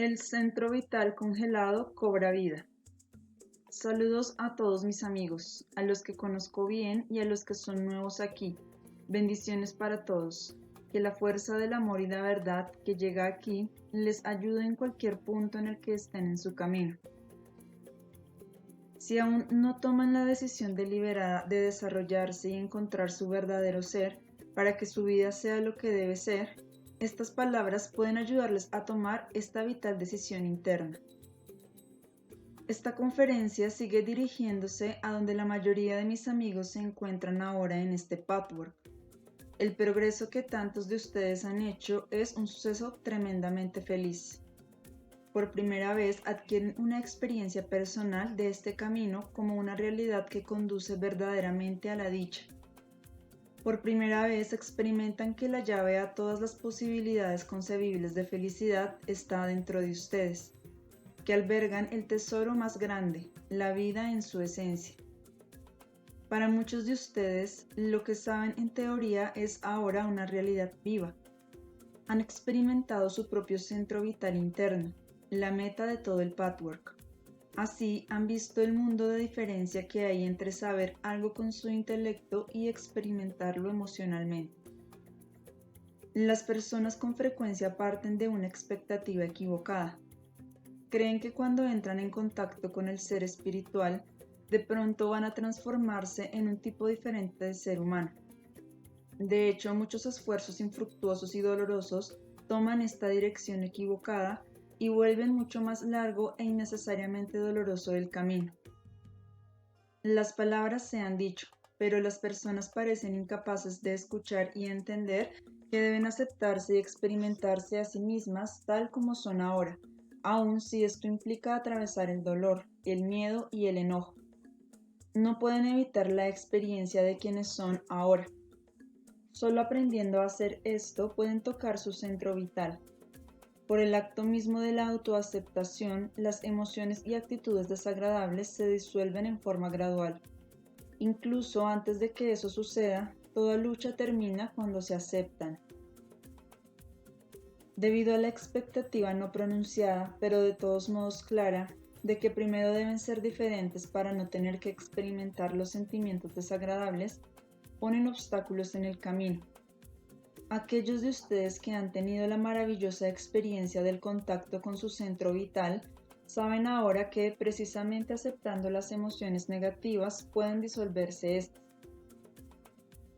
El centro vital congelado cobra vida. Saludos a todos mis amigos, a los que conozco bien y a los que son nuevos aquí. Bendiciones para todos. Que la fuerza del amor y la verdad que llega aquí les ayude en cualquier punto en el que estén en su camino. Si aún no toman la decisión deliberada de desarrollarse y encontrar su verdadero ser para que su vida sea lo que debe ser, estas palabras pueden ayudarles a tomar esta vital decisión interna. Esta conferencia sigue dirigiéndose a donde la mayoría de mis amigos se encuentran ahora en este patchwork. El progreso que tantos de ustedes han hecho es un suceso tremendamente feliz. Por primera vez adquieren una experiencia personal de este camino como una realidad que conduce verdaderamente a la dicha. Por primera vez experimentan que la llave a todas las posibilidades concebibles de felicidad está dentro de ustedes, que albergan el tesoro más grande, la vida en su esencia. Para muchos de ustedes, lo que saben en teoría es ahora una realidad viva. Han experimentado su propio centro vital interno, la meta de todo el patchwork. Así han visto el mundo de diferencia que hay entre saber algo con su intelecto y experimentarlo emocionalmente. Las personas con frecuencia parten de una expectativa equivocada. Creen que cuando entran en contacto con el ser espiritual, de pronto van a transformarse en un tipo diferente de ser humano. De hecho, muchos esfuerzos infructuosos y dolorosos toman esta dirección equivocada y vuelven mucho más largo e innecesariamente doloroso el camino. Las palabras se han dicho, pero las personas parecen incapaces de escuchar y entender que deben aceptarse y experimentarse a sí mismas tal como son ahora, aun si esto implica atravesar el dolor, el miedo y el enojo. No pueden evitar la experiencia de quienes son ahora. Solo aprendiendo a hacer esto pueden tocar su centro vital. Por el acto mismo de la autoaceptación, las emociones y actitudes desagradables se disuelven en forma gradual. Incluso antes de que eso suceda, toda lucha termina cuando se aceptan. Debido a la expectativa no pronunciada, pero de todos modos clara, de que primero deben ser diferentes para no tener que experimentar los sentimientos desagradables, ponen obstáculos en el camino. Aquellos de ustedes que han tenido la maravillosa experiencia del contacto con su centro vital, saben ahora que precisamente aceptando las emociones negativas pueden disolverse estas.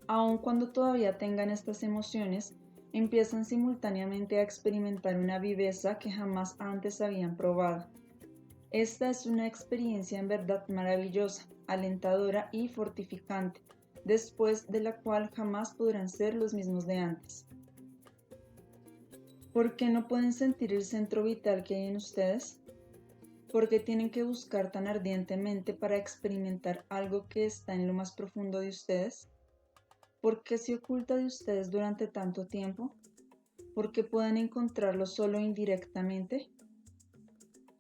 Aun cuando todavía tengan estas emociones, empiezan simultáneamente a experimentar una viveza que jamás antes habían probado. Esta es una experiencia en verdad maravillosa, alentadora y fortificante, después de la cual jamás podrán ser los mismos de antes. ¿Por qué no pueden sentir el centro vital que hay en ustedes? ¿Por qué tienen que buscar tan ardientemente para experimentar algo que está en lo más profundo de ustedes? ¿Por qué se oculta de ustedes durante tanto tiempo? ¿Por qué pueden encontrarlo solo indirectamente?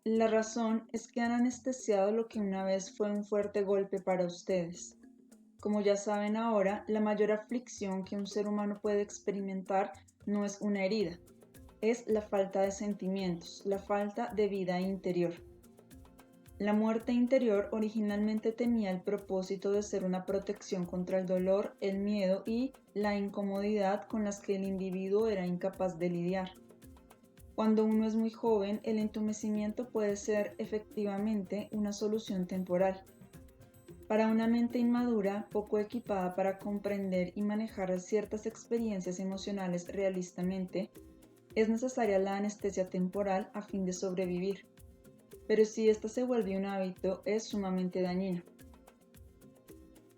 La razón es que han anestesiado lo que una vez fue un fuerte golpe para ustedes. Como ya saben ahora, la mayor aflicción que un ser humano puede experimentar no es una herida, es la falta de sentimientos, la falta de vida interior. La muerte interior originalmente tenía el propósito de ser una protección contra el dolor, el miedo y la incomodidad con las que el individuo era incapaz de lidiar. Cuando uno es muy joven, el entumecimiento puede ser efectivamente una solución temporal. Para una mente inmadura, poco equipada para comprender y manejar ciertas experiencias emocionales realistamente, es necesaria la anestesia temporal a fin de sobrevivir. Pero si esta se vuelve un hábito, es sumamente dañino.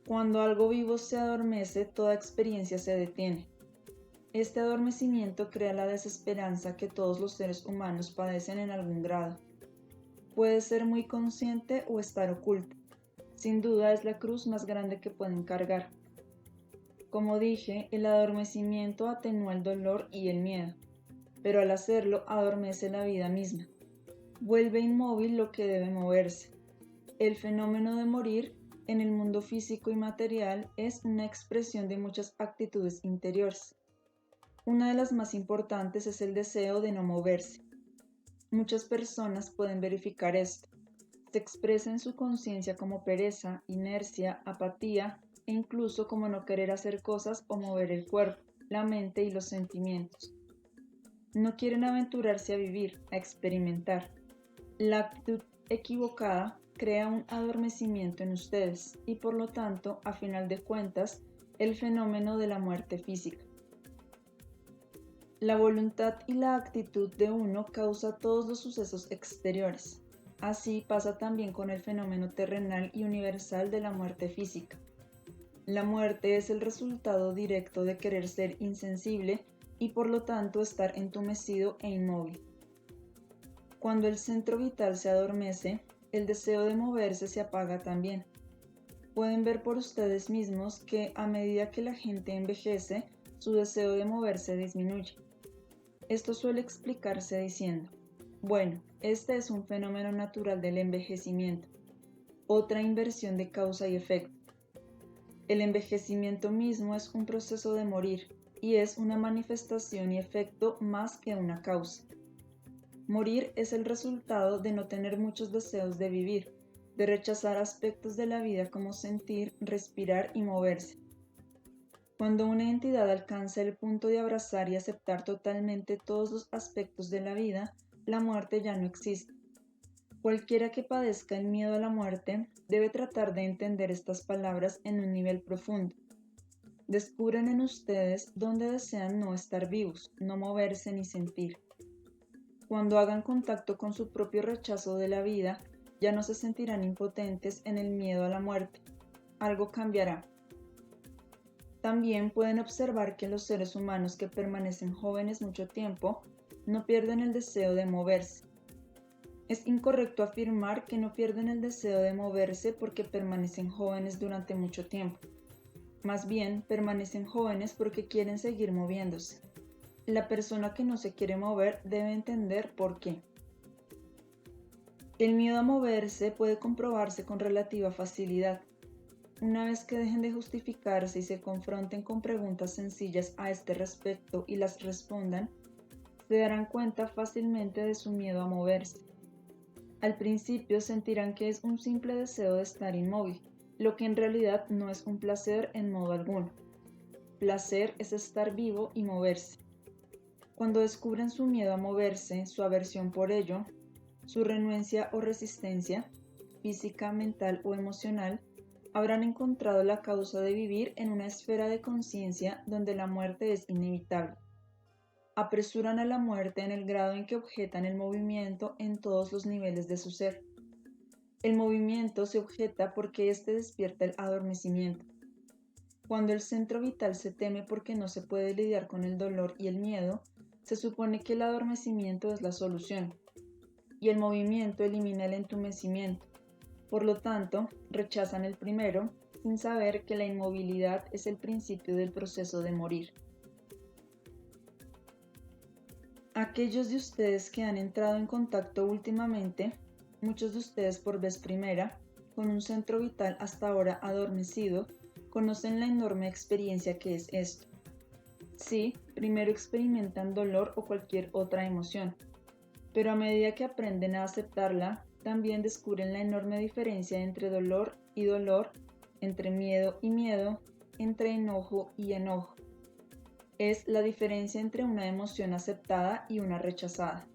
Cuando algo vivo se adormece, toda experiencia se detiene. Este adormecimiento crea la desesperanza que todos los seres humanos padecen en algún grado. Puede ser muy consciente o estar oculta. Sin duda es la cruz más grande que pueden cargar. Como dije, el adormecimiento atenúa el dolor y el miedo, pero al hacerlo adormece la vida misma. Vuelve inmóvil lo que debe moverse. El fenómeno de morir en el mundo físico y material es una expresión de muchas actitudes interiores. Una de las más importantes es el deseo de no moverse. Muchas personas pueden verificar esto. Se expresa en su conciencia como pereza, inercia, apatía e incluso como no querer hacer cosas o mover el cuerpo, la mente y los sentimientos. No quieren aventurarse a vivir, a experimentar. La actitud equivocada crea un adormecimiento en ustedes y por lo tanto, a final de cuentas, el fenómeno de la muerte física. La voluntad y la actitud de uno causa todos los sucesos exteriores. Así pasa también con el fenómeno terrenal y universal de la muerte física. La muerte es el resultado directo de querer ser insensible y por lo tanto estar entumecido e inmóvil. Cuando el centro vital se adormece, el deseo de moverse se apaga también. Pueden ver por ustedes mismos que a medida que la gente envejece, su deseo de moverse disminuye. Esto suele explicarse diciendo, bueno, este es un fenómeno natural del envejecimiento, otra inversión de causa y efecto. El envejecimiento mismo es un proceso de morir y es una manifestación y efecto más que una causa. Morir es el resultado de no tener muchos deseos de vivir, de rechazar aspectos de la vida como sentir, respirar y moverse. Cuando una entidad alcanza el punto de abrazar y aceptar totalmente todos los aspectos de la vida, la muerte ya no existe. Cualquiera que padezca el miedo a la muerte debe tratar de entender estas palabras en un nivel profundo. Descubren en ustedes dónde desean no estar vivos, no moverse ni sentir. Cuando hagan contacto con su propio rechazo de la vida, ya no se sentirán impotentes en el miedo a la muerte. Algo cambiará. También pueden observar que los seres humanos que permanecen jóvenes mucho tiempo no pierden el deseo de moverse. Es incorrecto afirmar que no pierden el deseo de moverse porque permanecen jóvenes durante mucho tiempo. Más bien, permanecen jóvenes porque quieren seguir moviéndose. La persona que no se quiere mover debe entender por qué. El miedo a moverse puede comprobarse con relativa facilidad. Una vez que dejen de justificarse y se confronten con preguntas sencillas a este respecto y las respondan, se darán cuenta fácilmente de su miedo a moverse. Al principio sentirán que es un simple deseo de estar inmóvil, lo que en realidad no es un placer en modo alguno. Placer es estar vivo y moverse. Cuando descubren su miedo a moverse, su aversión por ello, su renuencia o resistencia, física, mental o emocional, habrán encontrado la causa de vivir en una esfera de conciencia donde la muerte es inevitable. Apresuran a la muerte en el grado en que objetan el movimiento en todos los niveles de su ser. El movimiento se objeta porque éste despierta el adormecimiento. Cuando el centro vital se teme porque no se puede lidiar con el dolor y el miedo, se supone que el adormecimiento es la solución, y el movimiento elimina el entumecimiento. Por lo tanto, rechazan el primero, sin saber que la inmovilidad es el principio del proceso de morir. Aquellos de ustedes que han entrado en contacto últimamente, muchos de ustedes por vez primera, con un centro vital hasta ahora adormecido, conocen la enorme experiencia que es esto. Sí, primero experimentan dolor o cualquier otra emoción, pero a medida que aprenden a aceptarla, también descubren la enorme diferencia entre dolor y dolor, entre miedo y miedo, entre enojo y enojo. Es la diferencia entre una emoción aceptada y una rechazada.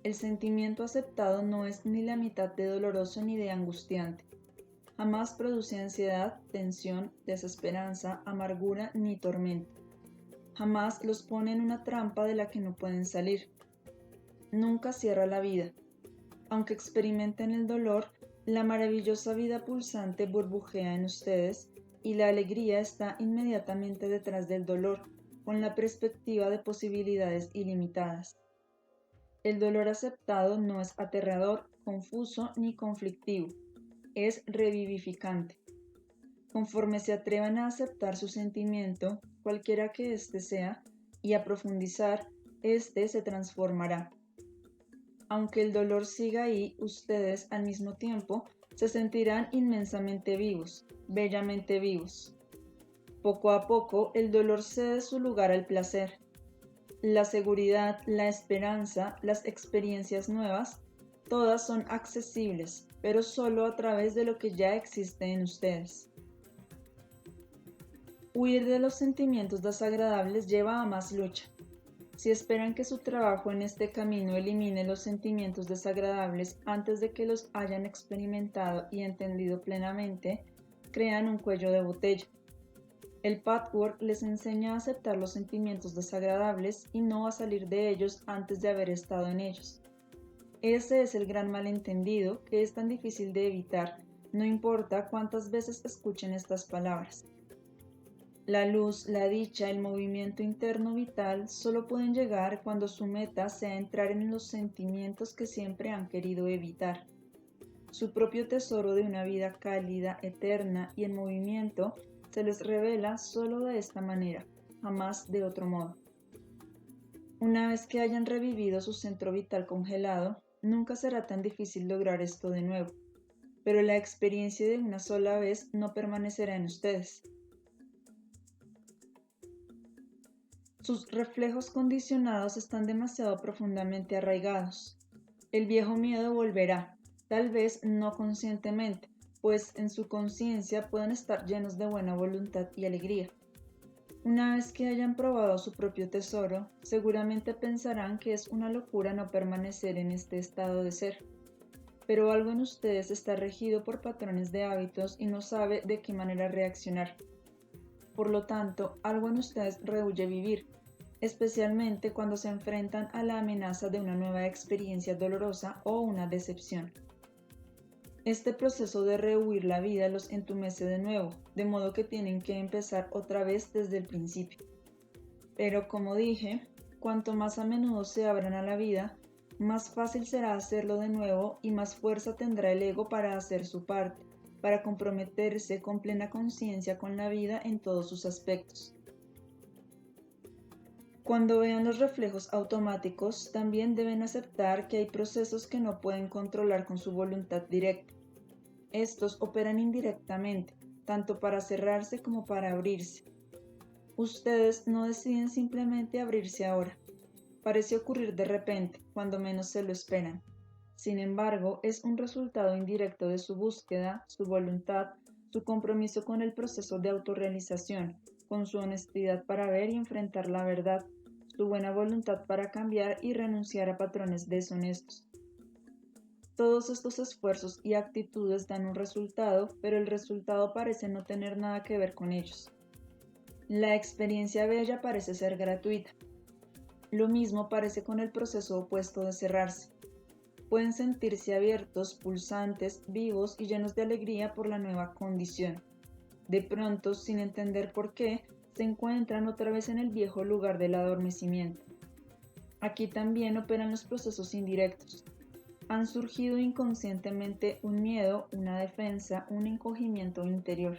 El sentimiento aceptado no es ni la mitad de doloroso ni de angustiante. Jamás produce ansiedad, tensión, desesperanza, amargura ni tormento. Jamás los pone en una trampa de la que no pueden salir. Nunca cierra la vida. Aunque experimenten el dolor, la maravillosa vida pulsante burbujea en ustedes y la alegría está inmediatamente detrás del dolor, con la perspectiva de posibilidades ilimitadas. El dolor aceptado no es aterrador, confuso ni conflictivo, es revivificante. Conforme se atrevan a aceptar su sentimiento, cualquiera que éste sea, y a profundizar, éste se transformará. Aunque el dolor siga ahí, ustedes al mismo tiempo se sentirán inmensamente vivos, bellamente vivos. Poco a poco, el dolor cede su lugar al placer. La seguridad, la esperanza, las experiencias nuevas, todas son accesibles, pero solo a través de lo que ya existe en ustedes. Huir de los sentimientos desagradables lleva a más lucha. Si esperan que su trabajo en este camino elimine los sentimientos desagradables antes de que los hayan experimentado y entendido plenamente, crean un cuello de botella. El pathwork les enseña a aceptar los sentimientos desagradables y no a salir de ellos antes de haber estado en ellos. Ese es el gran malentendido que es tan difícil de evitar, no importa cuántas veces escuchen estas palabras. La luz, la dicha, el movimiento interno vital solo pueden llegar cuando su meta sea entrar en los sentimientos que siempre han querido evitar. Su propio tesoro de una vida cálida, eterna y en movimiento se les revela solo de esta manera, jamás de otro modo. Una vez que hayan revivido su centro vital congelado, nunca será tan difícil lograr esto de nuevo, pero la experiencia de una sola vez no permanecerá en ustedes. Sus reflejos condicionados están demasiado profundamente arraigados. El viejo miedo volverá, tal vez no conscientemente, pues en su conciencia pueden estar llenos de buena voluntad y alegría. Una vez que hayan probado su propio tesoro, seguramente pensarán que es una locura no permanecer en este estado de ser. Pero algo en ustedes está regido por patrones de hábitos y no sabe de qué manera reaccionar. Por lo tanto, algo en ustedes rehúye vivir, especialmente cuando se enfrentan a la amenaza de una nueva experiencia dolorosa o una decepción. Este proceso de rehuir la vida los entumece de nuevo, de modo que tienen que empezar otra vez desde el principio. Pero como dije, cuanto más a menudo se abran a la vida, más fácil será hacerlo de nuevo y más fuerza tendrá el ego para hacer su parte, para comprometerse con plena conciencia con la vida en todos sus aspectos. Cuando vean los reflejos automáticos, también deben aceptar que hay procesos que no pueden controlar con su voluntad directa. Estos operan indirectamente, tanto para cerrarse como para abrirse. Ustedes no deciden simplemente abrirse ahora. Parece ocurrir de repente, cuando menos se lo esperan. Sin embargo, es un resultado indirecto de su búsqueda, su voluntad, su compromiso con el proceso de autorrealización, con su honestidad para ver y enfrentar la verdad, su buena voluntad para cambiar y renunciar a patrones deshonestos. Todos estos esfuerzos y actitudes dan un resultado, pero el resultado parece no tener nada que ver con ellos. La experiencia bella parece ser gratuita. Lo mismo parece con el proceso opuesto de cerrarse. Pueden sentirse abiertos, pulsantes, vivos y llenos de alegría por la nueva condición. De pronto, sin entender por qué, se encuentran otra vez en el viejo lugar del adormecimiento. Aquí también operan los procesos indirectos. Han surgido inconscientemente un miedo, una defensa, un encogimiento interior.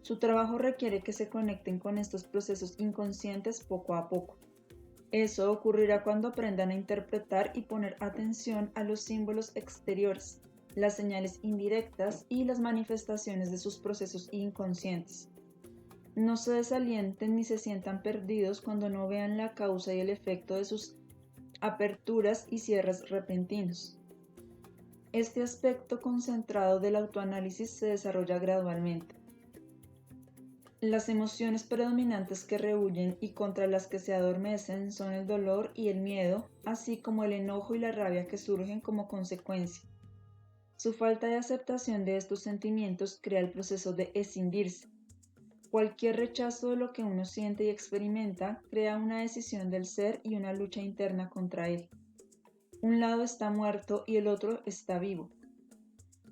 Su trabajo requiere que se conecten con estos procesos inconscientes poco a poco. Eso ocurrirá cuando aprendan a interpretar y poner atención a los símbolos exteriores, las señales indirectas y las manifestaciones de sus procesos inconscientes. No se desalienten ni se sientan perdidos cuando no vean la causa y el efecto de sus aperturas y cierres repentinos. Este aspecto concentrado del autoanálisis se desarrolla gradualmente. Las emociones predominantes que rehuyen y contra las que se adormecen son el dolor y el miedo, así como el enojo y la rabia que surgen como consecuencia. Su falta de aceptación de estos sentimientos crea el proceso de escindirse. Cualquier rechazo de lo que uno siente y experimenta crea una decisión del ser y una lucha interna contra él. Un lado está muerto y el otro está vivo.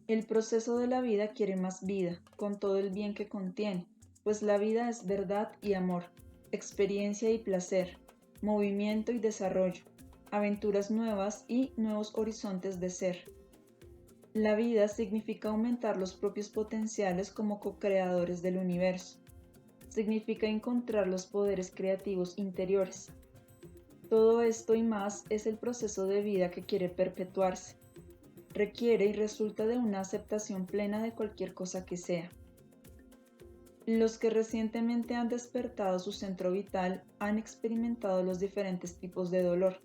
El proceso de la vida quiere más vida, con todo el bien que contiene, pues la vida es verdad y amor, experiencia y placer, movimiento y desarrollo, aventuras nuevas y nuevos horizontes de ser. La vida significa aumentar los propios potenciales como co-creadores del universo. Significa encontrar los poderes creativos interiores. Todo esto y más es el proceso de vida que quiere perpetuarse. Requiere y resulta de una aceptación plena de cualquier cosa que sea. Los que recientemente han despertado su centro vital han experimentado los diferentes tipos de dolor.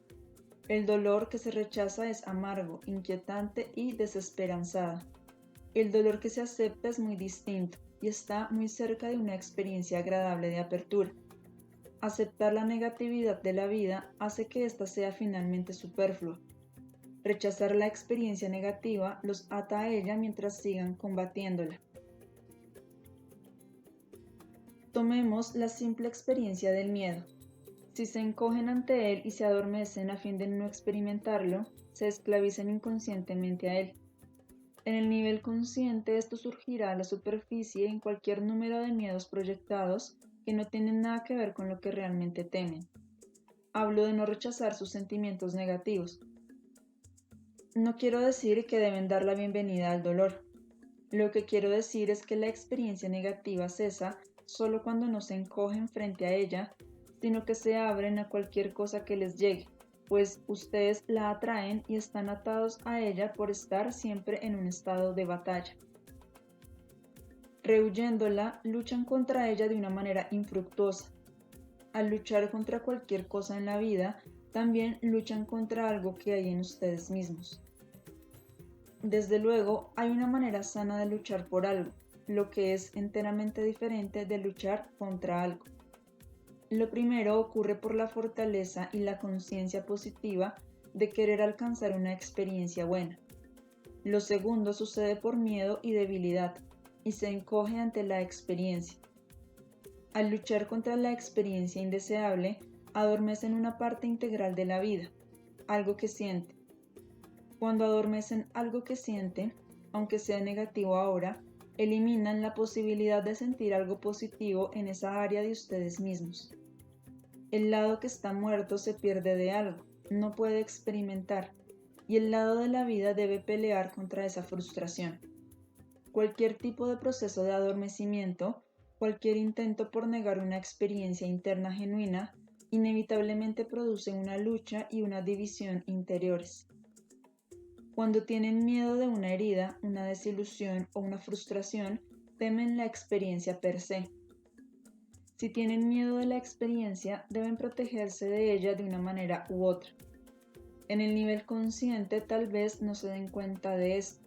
El dolor que se rechaza es amargo, inquietante y desesperanzado. El dolor que se acepta es muy distinto y está muy cerca de una experiencia agradable de apertura. Aceptar la negatividad de la vida hace que ésta sea finalmente superflua. Rechazar la experiencia negativa los ata a ella mientras sigan combatiéndola. Tomemos la simple experiencia del miedo. Si se encogen ante él y se adormecen a fin de no experimentarlo, se esclavizan inconscientemente a él. En el nivel consciente esto surgirá a la superficie en cualquier número de miedos proyectados que no tienen nada que ver con lo que realmente temen. Hablo de no rechazar sus sentimientos negativos. No quiero decir que deben dar la bienvenida al dolor. Lo que quiero decir es que la experiencia negativa cesa solo cuando no se encogen frente a ella, sino que se abren a cualquier cosa que les llegue, pues ustedes la atraen y están atados a ella por estar siempre en un estado de batalla. Rehuyéndola, luchan contra ella de una manera infructuosa. Al luchar contra cualquier cosa en la vida, también luchan contra algo que hay en ustedes mismos. Desde luego, hay una manera sana de luchar por algo, lo que es enteramente diferente de luchar contra algo. Lo primero ocurre por la fortaleza y la conciencia positiva de querer alcanzar una experiencia buena. Lo segundo sucede por miedo y debilidad, y se encoge ante la experiencia. Al luchar contra la experiencia indeseable, adormecen una parte integral de la vida, algo que siente. Cuando adormecen algo que siente, aunque sea negativo ahora, eliminan la posibilidad de sentir algo positivo en esa área de ustedes mismos. El lado que está muerto se pierde de algo, no puede experimentar, y el lado de la vida debe pelear contra esa frustración. Cualquier tipo de proceso de adormecimiento, cualquier intento por negar una experiencia interna genuina, inevitablemente produce una lucha y una división interiores. Cuando tienen miedo de una herida, una desilusión o una frustración, temen la experiencia per se. Si tienen miedo de la experiencia, deben protegerse de ella de una manera u otra. En el nivel consciente tal vez no se den cuenta de esto.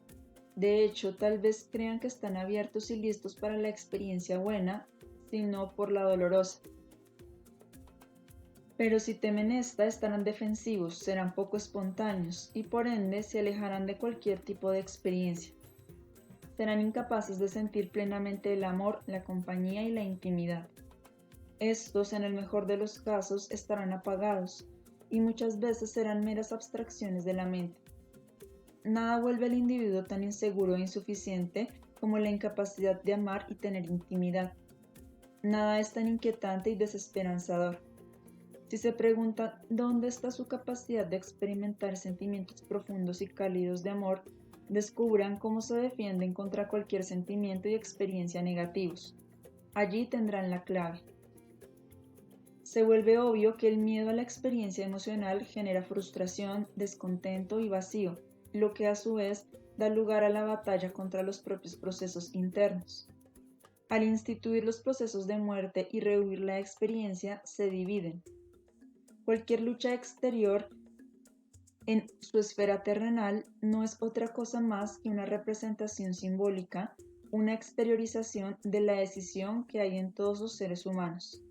De hecho, tal vez crean que están abiertos y listos para la experiencia buena, sino por la dolorosa. Pero si temen esta, estarán defensivos, serán poco espontáneos y por ende se alejarán de cualquier tipo de experiencia. Serán incapaces de sentir plenamente el amor, la compañía y la intimidad. Estos, en el mejor de los casos, estarán apagados y muchas veces serán meras abstracciones de la mente. Nada vuelve al individuo tan inseguro e insuficiente como la incapacidad de amar y tener intimidad. Nada es tan inquietante y desesperanzador. Si se pregunta dónde está su capacidad de experimentar sentimientos profundos y cálidos de amor, descubran cómo se defienden contra cualquier sentimiento y experiencia negativos. Allí tendrán la clave. Se vuelve obvio que el miedo a la experiencia emocional genera frustración, descontento y vacío, lo que a su vez da lugar a la batalla contra los propios procesos internos. Al instituir los procesos de muerte y rehuir la experiencia, se dividen. Cualquier lucha exterior en su esfera terrenal no es otra cosa más que una representación simbólica, una exteriorización de la decisión que hay en todos los seres humanos.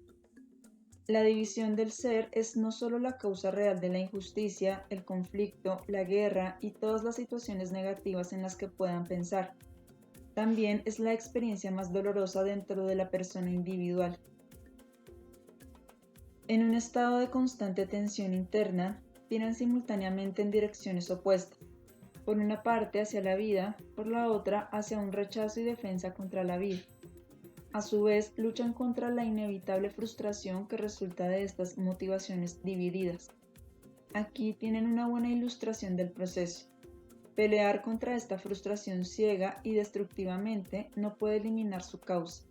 La división del ser es no solo la causa real de la injusticia, el conflicto, la guerra y todas las situaciones negativas en las que puedan pensar. También es la experiencia más dolorosa dentro de la persona individual. En un estado de constante tensión interna, tiran simultáneamente en direcciones opuestas, por una parte hacia la vida, por la otra hacia un rechazo y defensa contra la vida. A su vez, luchan contra la inevitable frustración que resulta de estas motivaciones divididas. Aquí tienen una buena ilustración del proceso. Pelear contra esta frustración ciega y destructivamente no puede eliminar su causa.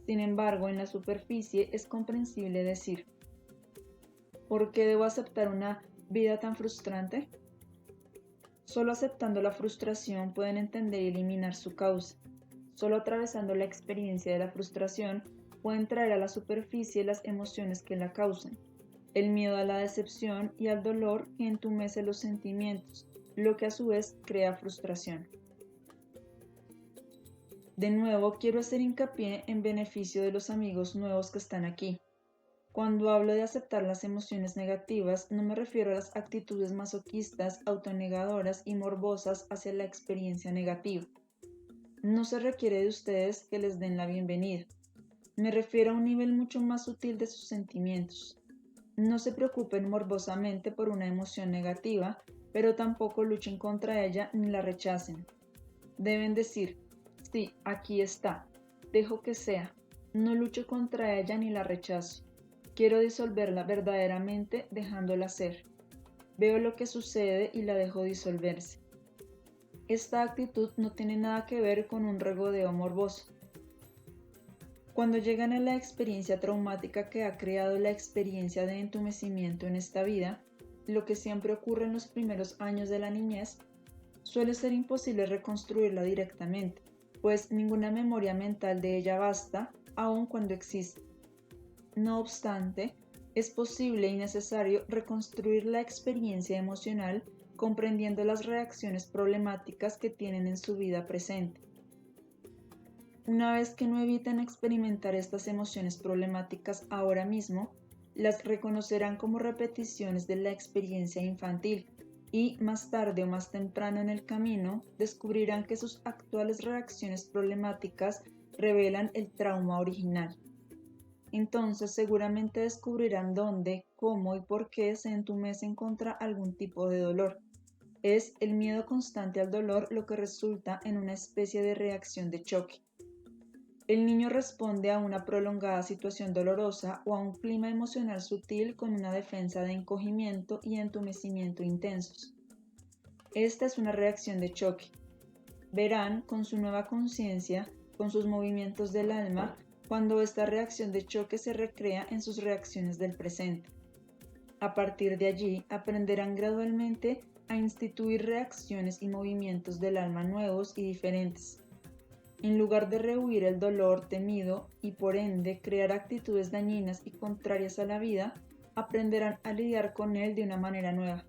Sin embargo, en la superficie es comprensible decir: ¿por qué debo aceptar una vida tan frustrante? Solo aceptando la frustración pueden entender y eliminar su causa. Solo atravesando la experiencia de la frustración pueden traer a la superficie las emociones que la causan, el miedo a la decepción y al dolor que entumece los sentimientos, lo que a su vez crea frustración. De nuevo, quiero hacer hincapié en beneficio de los amigos nuevos que están aquí. Cuando hablo de aceptar las emociones negativas, no me refiero a las actitudes masoquistas, autonegadoras y morbosas hacia la experiencia negativa. No se requiere de ustedes que les den la bienvenida. Me refiero a un nivel mucho más sutil de sus sentimientos. No se preocupen morbosamente por una emoción negativa, pero tampoco luchen contra ella ni la rechacen. Deben decir, sí, aquí está, dejo que sea, no lucho contra ella ni la rechazo. Quiero disolverla verdaderamente dejándola ser. Veo lo que sucede y la dejo disolverse. Esta actitud no tiene nada que ver con un regodeo morboso. Cuando llegan a la experiencia traumática que ha creado la experiencia de entumecimiento en esta vida, lo que siempre ocurre en los primeros años de la niñez, suele ser imposible reconstruirla directamente, pues ninguna memoria mental de ella basta, aun cuando existe. No obstante, es posible y necesario reconstruir la experiencia emocional comprendiendo las reacciones problemáticas que tienen en su vida presente. Una vez que no eviten experimentar estas emociones problemáticas ahora mismo, las reconocerán como repeticiones de la experiencia infantil y más tarde o más temprano en el camino descubrirán que sus actuales reacciones problemáticas revelan el trauma original. Entonces seguramente descubrirán dónde, cómo y por qué se entumecen contra algún tipo de dolor. Es el miedo constante al dolor lo que resulta en una especie de reacción de choque. El niño responde a una prolongada situación dolorosa o a un clima emocional sutil con una defensa de encogimiento y entumecimiento intensos. Esta es una reacción de choque. Verán con su nueva conciencia, con sus movimientos del alma, cuando esta reacción de choque se recrea en sus reacciones del presente. A partir de allí, aprenderán gradualmente a instituir reacciones y movimientos del alma nuevos y diferentes. En lugar de rehuir el dolor temido y por ende crear actitudes dañinas y contrarias a la vida, aprenderán a lidiar con él de una manera nueva.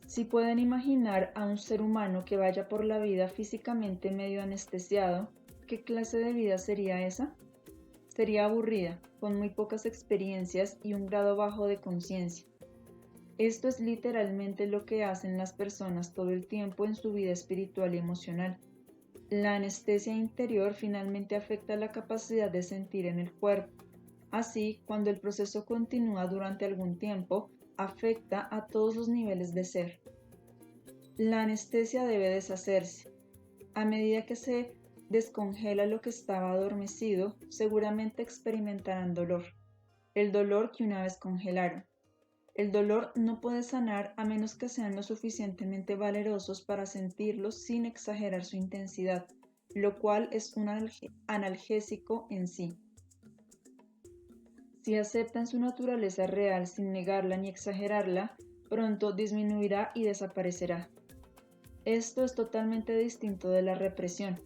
Si pueden imaginar a un ser humano que vaya por la vida físicamente medio anestesiado, ¿qué clase de vida sería esa? Sería aburrida, con muy pocas experiencias y un grado bajo de conciencia. Esto es literalmente lo que hacen las personas todo el tiempo en su vida espiritual y emocional. La anestesia interior finalmente afecta la capacidad de sentir en el cuerpo. Así, cuando el proceso continúa durante algún tiempo, afecta a todos los niveles de ser. La anestesia debe deshacerse. A medida que se descongela lo que estaba adormecido, seguramente experimentarán dolor. El dolor que una vez congelaron. El dolor no puede sanar a menos que sean lo suficientemente valerosos para sentirlo sin exagerar su intensidad, lo cual es un analgésico en sí. Si aceptan su naturaleza real sin negarla ni exagerarla, pronto disminuirá y desaparecerá. Esto es totalmente distinto de la represión.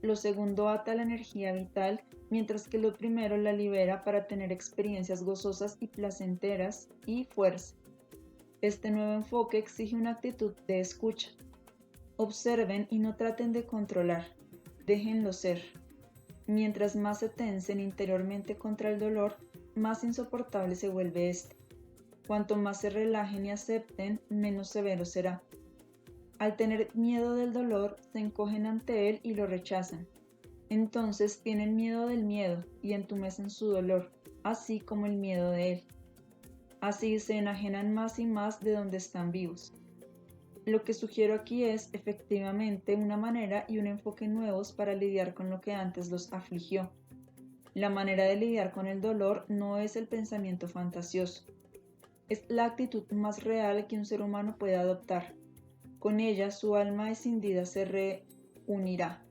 Lo segundo ata la energía vital, mientras que lo primero la libera para tener experiencias gozosas y placenteras y fuerza. Este nuevo enfoque exige una actitud de escucha. Observen y no traten de controlar. Déjenlo ser. Mientras más se tensen interiormente contra el dolor, más insoportable se vuelve este. Cuanto más se relajen y acepten, menos severo será. Al tener miedo del dolor, se encogen ante él y lo rechazan. Entonces tienen miedo del miedo y entumecen su dolor, así como el miedo de él. Así se enajenan más y más de donde están vivos. Lo que sugiero aquí es, efectivamente, una manera y un enfoque nuevos para lidiar con lo que antes los afligió. La manera de lidiar con el dolor no es el pensamiento fantasioso. Es la actitud más real que un ser humano puede adoptar. Con ella su alma escindida se reunirá.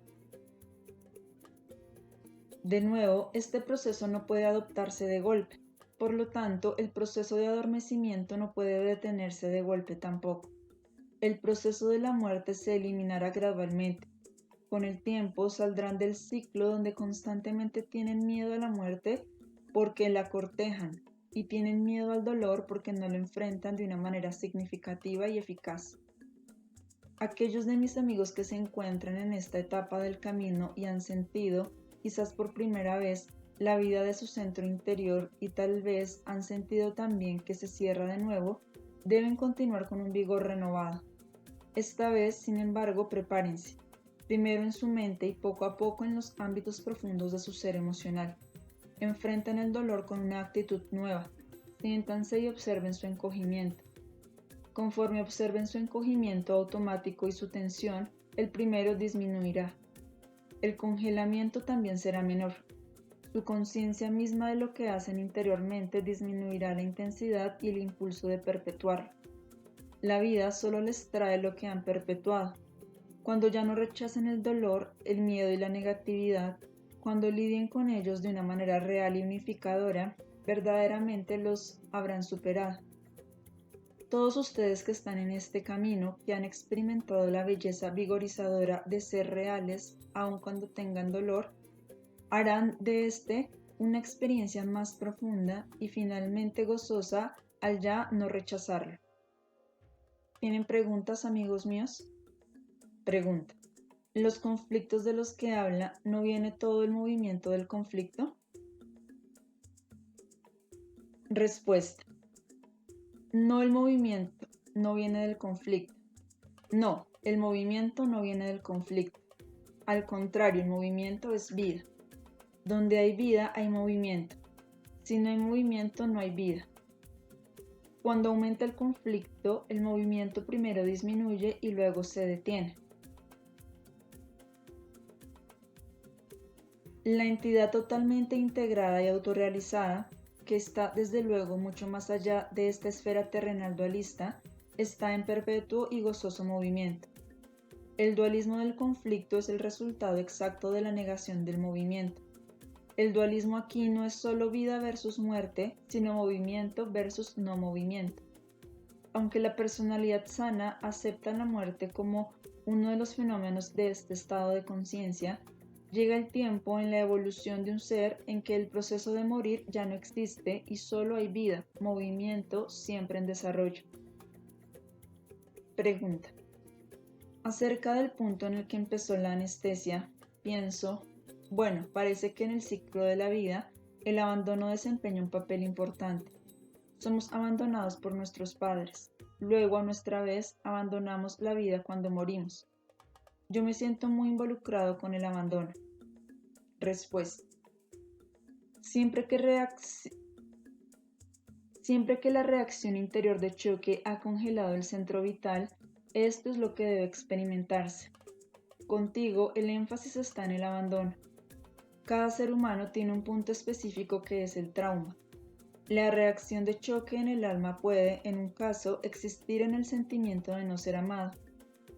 De nuevo, este proceso no puede adoptarse de golpe. Por lo tanto, el proceso de adormecimiento no puede detenerse de golpe tampoco. El proceso de la muerte se eliminará gradualmente. Con el tiempo saldrán del ciclo donde constantemente tienen miedo a la muerte porque la cortejan y tienen miedo al dolor porque no lo enfrentan de una manera significativa y eficaz. Aquellos de mis amigos que se encuentran en esta etapa del camino y han sentido, quizás por primera vez, la vida de su centro interior y tal vez han sentido también que se cierra de nuevo, deben continuar con un vigor renovado. Esta vez, sin embargo, prepárense, primero en su mente y poco a poco en los ámbitos profundos de su ser emocional. Enfrenten el dolor con una actitud nueva, siéntanse y observen su encogimiento. Conforme observen su encogimiento automático y su tensión, el primero disminuirá. El congelamiento también será menor. Su conciencia misma de lo que hacen interiormente disminuirá la intensidad y el impulso de perpetuarlo. La vida solo les trae lo que han perpetuado. Cuando ya no rechacen el dolor, el miedo y la negatividad, cuando lidien con ellos de una manera real y unificadora, verdaderamente los habrán superado. Todos ustedes que están en este camino, que han experimentado la belleza vigorizadora de ser reales, aun cuando tengan dolor, harán de este una experiencia más profunda y finalmente gozosa al ya no rechazarlo. ¿Tienen preguntas, amigos míos? Pregunta. ¿Los conflictos de los que habla no viene todo el movimiento del conflicto? Respuesta. No, el movimiento no viene del conflicto. No, el movimiento no viene del conflicto. Al contrario, el movimiento es vida. Donde hay vida hay movimiento. Si no hay movimiento, no hay vida. Cuando aumenta el conflicto, el movimiento primero disminuye y luego se detiene. La entidad totalmente integrada y autorrealizada, que está desde luego mucho más allá de esta esfera terrenal dualista, está en perpetuo y gozoso movimiento. El dualismo del conflicto es el resultado exacto de la negación del movimiento. El dualismo aquí no es solo vida versus muerte, sino movimiento versus no movimiento. Aunque la personalidad sana acepta la muerte como uno de los fenómenos de este estado de conciencia, llega el tiempo en la evolución de un ser en que el proceso de morir ya no existe y solo hay vida, movimiento siempre en desarrollo. Pregunta. Acerca del punto en el que empezó la anestesia, pienso, bueno, parece que en el ciclo de la vida el abandono desempeña un papel importante. Somos abandonados por nuestros padres. Luego, a nuestra vez, abandonamos la vida cuando morimos. Yo me siento muy involucrado con el abandono. Respuesta. Siempre que la reacción interior de choque ha congelado el centro vital, esto es lo que debe experimentarse. Contigo, el énfasis está en el abandono. Cada ser humano tiene un punto específico que es el trauma. La reacción de choque en el alma puede, en un caso, existir en el sentimiento de no ser amado,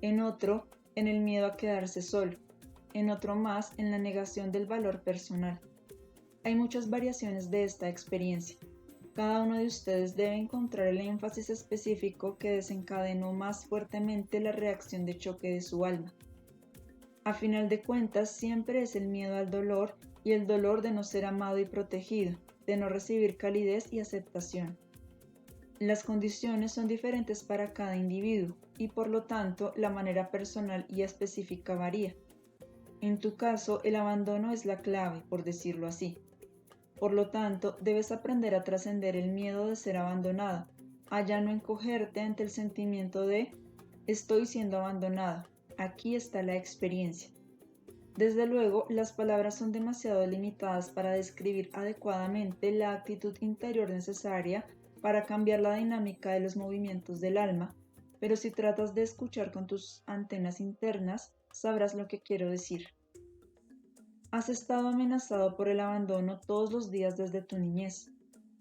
en otro, en el miedo a quedarse solo, en otro más, en la negación del valor personal. Hay muchas variaciones de esta experiencia. Cada uno de ustedes debe encontrar el énfasis específico que desencadenó más fuertemente la reacción de choque de su alma. A final de cuentas, siempre es el miedo al dolor y el dolor de no ser amado y protegido, de no recibir calidez y aceptación. Las condiciones son diferentes para cada individuo y por lo tanto la manera personal y específica varía. En tu caso, el abandono es la clave, por decirlo así. Por lo tanto, debes aprender a trascender el miedo de ser abandonado, a ya no encogerte ante el sentimiento de estoy siendo abandonado. Aquí está la experiencia. Desde luego, las palabras son demasiado limitadas para describir adecuadamente la actitud interior necesaria para cambiar la dinámica de los movimientos del alma, pero si tratas de escuchar con tus antenas internas, sabrás lo que quiero decir. Has estado amenazado por el abandono todos los días desde tu niñez.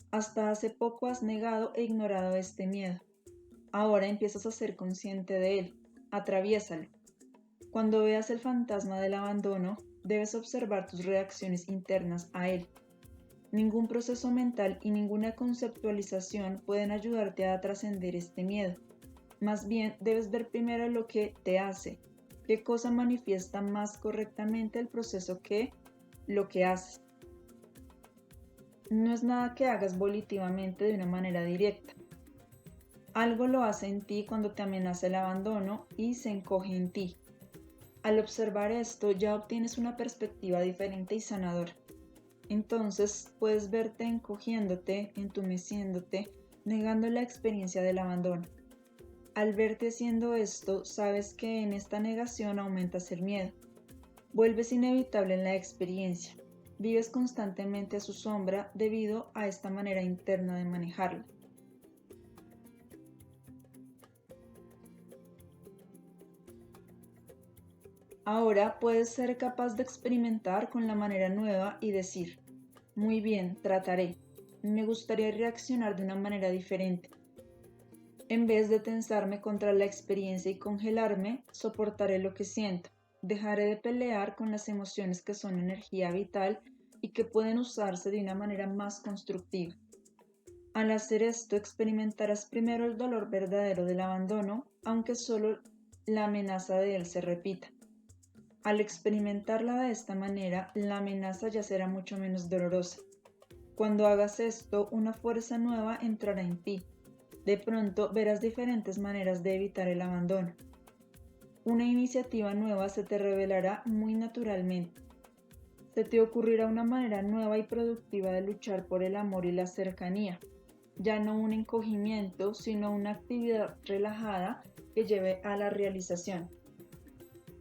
Hasta hace poco has negado e ignorado este miedo. Ahora empiezas a ser consciente de él. Atraviésalo. Cuando veas el fantasma del abandono, debes observar tus reacciones internas a él. Ningún proceso mental y ninguna conceptualización pueden ayudarte a trascender este miedo. Más bien debes ver primero lo que te hace, qué cosa manifiesta más correctamente el proceso que lo que haces. No es nada que hagas volitivamente de una manera directa. Algo lo hace en ti cuando te amenaza el abandono y se encoge en ti. Al observar esto ya obtienes una perspectiva diferente y sanadora. Entonces puedes verte encogiéndote, entumeciéndote, negando la experiencia del abandono. Al verte haciendo esto, sabes que en esta negación aumentas el miedo. Vuelves inevitable en la experiencia. Vives constantemente a su sombra debido a esta manera interna de manejarla. Ahora puedes ser capaz de experimentar con la manera nueva y decir, muy bien, trataré. Me gustaría reaccionar de una manera diferente. En vez de tensarme contra la experiencia y congelarme, soportaré lo que siento. Dejaré de pelear con las emociones que son energía vital y que pueden usarse de una manera más constructiva. Al hacer esto, experimentarás primero el dolor verdadero del abandono, aunque solo la amenaza de él se repita. Al experimentarla de esta manera, la amenaza ya será mucho menos dolorosa. Cuando hagas esto, una fuerza nueva entrará en ti. De pronto verás diferentes maneras de evitar el abandono. Una iniciativa nueva se te revelará muy naturalmente. Se te ocurrirá una manera nueva y productiva de luchar por el amor y la cercanía. Ya no un encogimiento, sino una actividad relajada que lleve a la realización.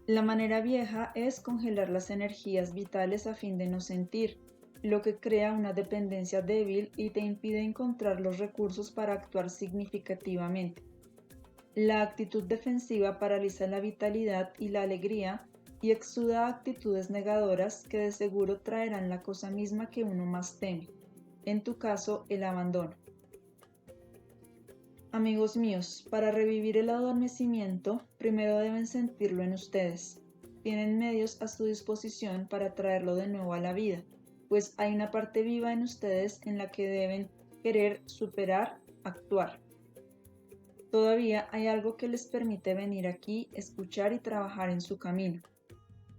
La manera vieja es congelar las energías vitales a fin de no sentir, lo que crea una dependencia débil y te impide encontrar los recursos para actuar significativamente. La actitud defensiva paraliza la vitalidad y la alegría y exuda actitudes negadoras que de seguro traerán la cosa misma que uno más teme, en tu caso el abandono. Amigos míos, para revivir el adormecimiento, primero deben sentirlo en ustedes. Tienen medios a su disposición para traerlo de nuevo a la vida, pues hay una parte viva en ustedes en la que deben querer superar, actuar. Todavía hay algo que les permite venir aquí, escuchar y trabajar en su camino.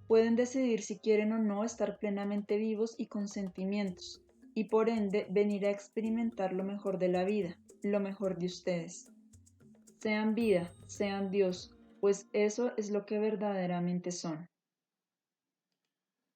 Pueden decidir si quieren o no estar plenamente vivos y con sentimientos, y por ende venir a experimentar lo mejor de la vida, lo mejor de ustedes. Sean vida, sean Dios, pues eso es lo que verdaderamente son.